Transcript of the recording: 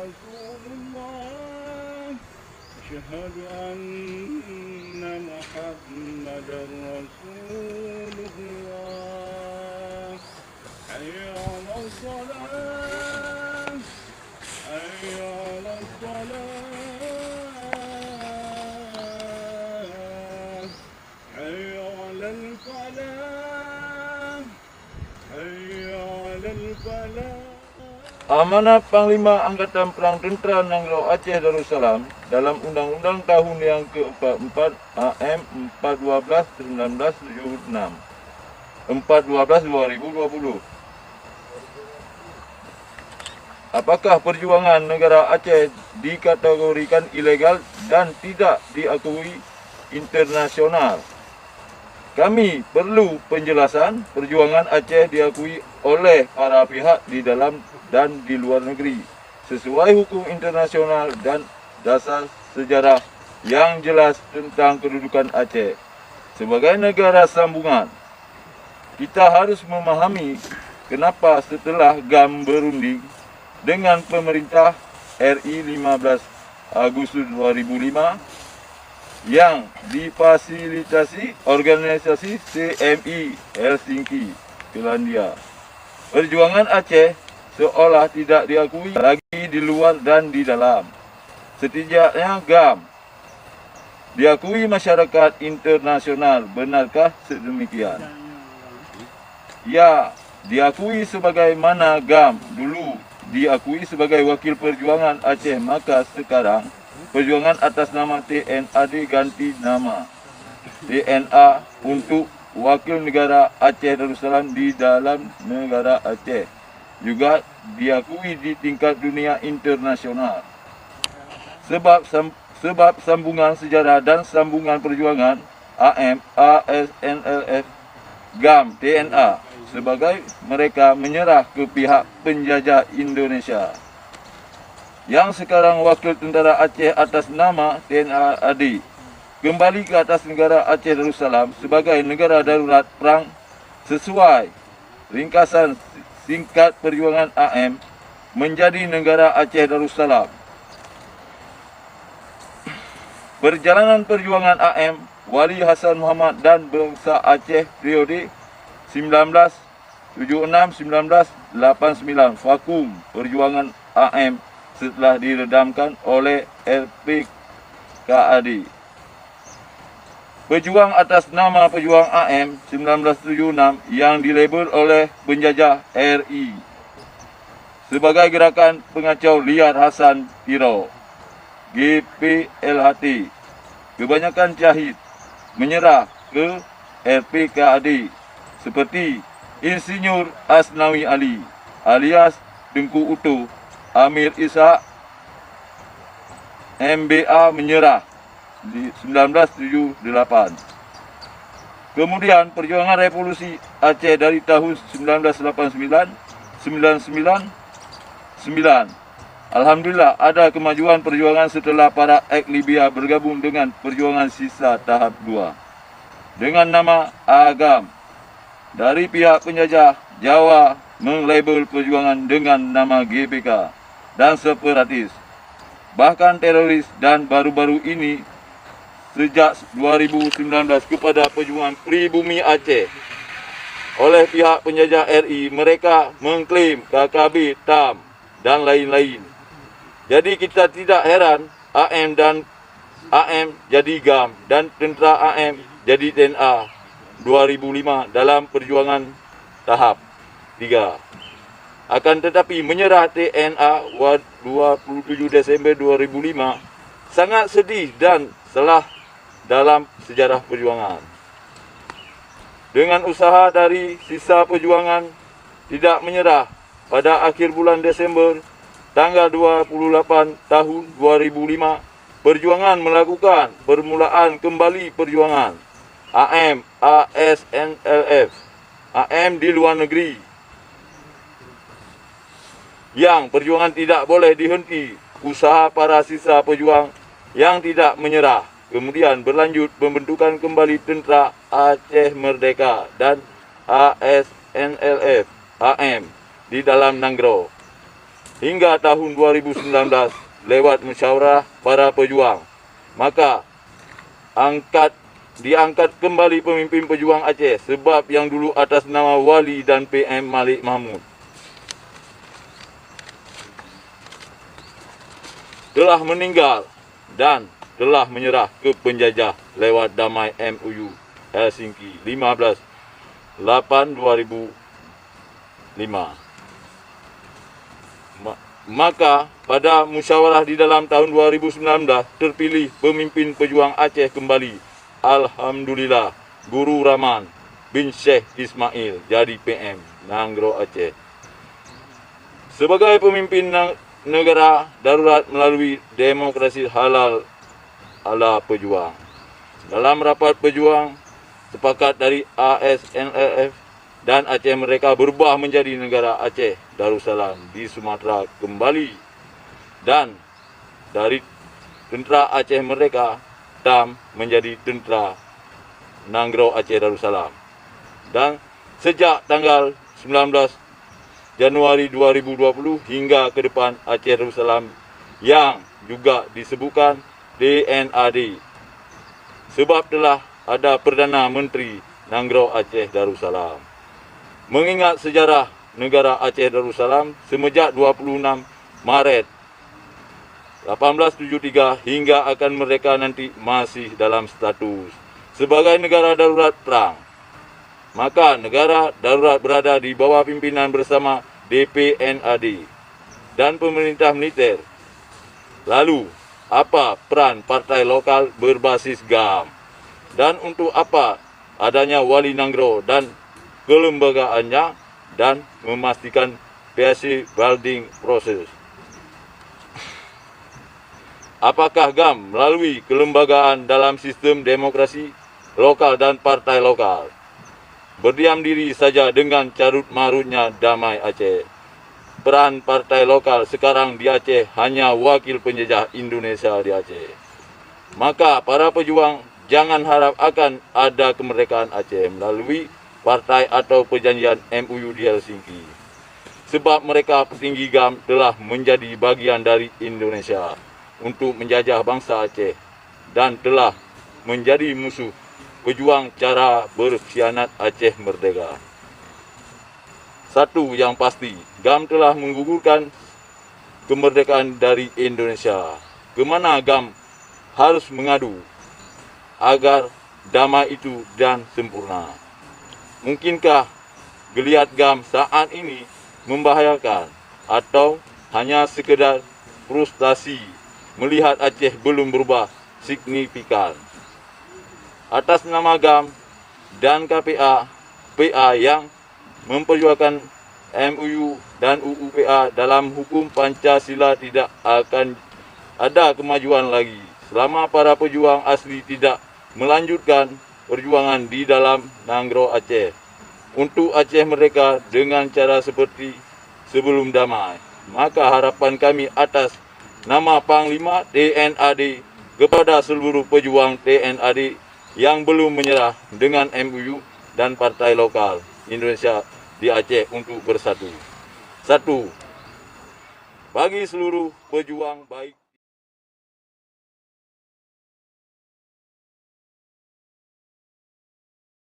رسول الله أشهد أن محمدا رسول الله حي على الصلاة حي على الصلاة حي على الفلاح حي على الفلاح. Amanat Panglima Angkatan Perang Tentera Nanggro Aceh Darussalam dalam Undang-Undang Tahun yang ke-44 AM 412-1976 412-2020. Apakah perjuangan negara Aceh dikategorikan ilegal dan tidak diakui internasional? Kami perlu penjelasan. Perjuangan Aceh diakui oleh para pihak di dalam dan di luar negeri sesuai hukum internasional dan dasar sejarah yang jelas tentang kedudukan Aceh sebagai negara sambungan. Kita harus memahami kenapa setelah GAM berunding dengan pemerintah RI 15 Agustus 2005 yang difasilitasi organisasi CMI Helsinki, Finlandia, perjuangan Aceh seolah tidak diakui lagi di luar dan di dalam. Setidaknya GAM diakui masyarakat internasional. Benarkah sedemikian? Ya, diakui sebagaimana GAM dulu diakui sebagai wakil perjuangan Aceh, maka sekarang perjuangan atas nama TNA diganti nama TNA untuk wakil negara Aceh Darussalam di dalam negara Aceh. Juga diakui di tingkat dunia internasional. Sebab sambungan sejarah dan sambungan perjuangan AM, ASNLF, GAM, TNA sebagai mereka menyerah ke pihak penjajah Indonesia. Yang sekarang wakil tentara Aceh atas nama TNA AD kembali ke atas negara Aceh Darussalam sebagai negara darurat perang sesuai ringkasan singkat perjuangan AM menjadi negara Aceh Darussalam. Perjalanan perjuangan AM Wali Hasan Muhammad dan bangsa Aceh periode 1976-1989 vakum perjuangan AM setelah diredamkan oleh LPKAD. Pejuang atas nama Pejuang AM 1976 yang dilabel oleh penjajah RI sebagai Gerakan Pengacau Liar Hasan Tiro GPLHT, kebanyakan syahid menyerah ke LPKAD seperti Insinyur Asnawi Ali alias Tengku Utuh, Amir Ishak, MBA menyerah di 1978. Kemudian perjuangan revolusi Aceh dari tahun 1989-99. Alhamdulillah ada kemajuan perjuangan setelah para ek-Libya bergabung dengan perjuangan sisa tahap 2 dengan nama AGAM. Dari pihak penjajah Jawa melabel perjuangan dengan nama GBK dan separatis, bahkan teroris, dan baru-baru ini sejak 2019 kepada perjuangan pribumi Aceh oleh pihak penjajah RI. Mereka mengklaim KKB, TAM dan lain-lain. Jadi kita tidak heran AM jadi GAM dan tentera AM jadi TNA 2005 dalam perjuangan tahap 3. Akan tetapi menyerah TNA 27 Desember 2005 sangat sedih dan salah dalam sejarah perjuangan. Dengan usaha dari sisa perjuangan tidak menyerah, pada akhir bulan Desember tanggal 28 tahun 2005, perjuangan melakukan permulaan kembali perjuangan AM, ASNLF, AM di luar negeri. Yang perjuangan tidak boleh dihenti, usaha para sisa pejuang yang tidak menyerah. Kemudian berlanjut pembentukan kembali Tentera Aceh Merdeka dan ASNLF AM di dalam Nanggro. hingga tahun 2019 lewat musyawarah para pejuang. Maka diangkat kembali pemimpin pejuang Aceh sebab yang dulu atas nama Wali dan PM Malik Mahmud telah meninggal dan telah menyerah ke penjajah lewat damai MOU Helsinki 15/8/2005. Maka pada musyawarah di dalam tahun 2019 terpilih pemimpin pejuang Aceh kembali. Alhamdulillah, Guru Rahman bin Sheikh Ismail jadi PM Nanggro Aceh. Sebagai pemimpin negara darurat melalui demokrasi halal ala pejuang. Dalam rapat pejuang, sepakat dari ASNLF dan Aceh Merdeka berubah menjadi negara Aceh Darussalam di Sumatera kembali, dan dari tentera Aceh Merdeka TAM menjadi tentera Nanggro Aceh Darussalam. Dan sejak tanggal 19 Januari 2020 hingga ke depan Aceh Darussalam yang juga disebutkan DNAD sebab telah ada Perdana Menteri Nanggro Aceh Darussalam. Mengingat sejarah negara Aceh Darussalam semenjak 26 Maret 1873 hingga akan merdeka nanti masih dalam status sebagai negara darurat perang. Maka negara darurat berada di bawah pimpinan bersama DPNAD dan pemerintah militer. Lalu, apa peran partai lokal berbasis GAM? Dan untuk apa adanya Wali Nanggro dan kelembagaannya, dan memastikan PSC building proses? Apakah GAM melalui kelembagaan dalam sistem demokrasi lokal dan partai lokal berdiam diri saja dengan carut marutnya damai Aceh? Peran partai lokal sekarang di Aceh hanya wakil penjajah Indonesia di Aceh. Maka para pejuang jangan harap akan ada kemerdekaan Aceh melalui partai atau perjanjian MOU di Helsinki. Sebab mereka petinggi GAM telah menjadi bagian dari Indonesia untuk menjajah bangsa Aceh dan telah menjadi musuh pejuang cara berkhianat Aceh merdeka. Satu yang pasti, GAM telah menggugurkan kemerdekaan dari Indonesia. Kemana GAM harus mengadu agar damai itu dan sempurna? Mungkinkah geliat GAM saat ini membahayakan atau hanya sekedar frustasi melihat Aceh belum berubah signifikan? Atas nama GAM dan PA yang memperjuangkan MOU dan UUPA dalam hukum Pancasila tidak akan ada kemajuan lagi selama para pejuang asli tidak melanjutkan perjuangan di dalam Nanggro Aceh untuk Aceh merdeka dengan cara seperti sebelum damai. Maka harapan kami atas nama Panglima TNAD kepada seluruh pejuang TNAD yang belum menyerah dengan MOU dan partai lokal Indonesia di Aceh untuk bersatu. Satu, bagi seluruh pejuang baik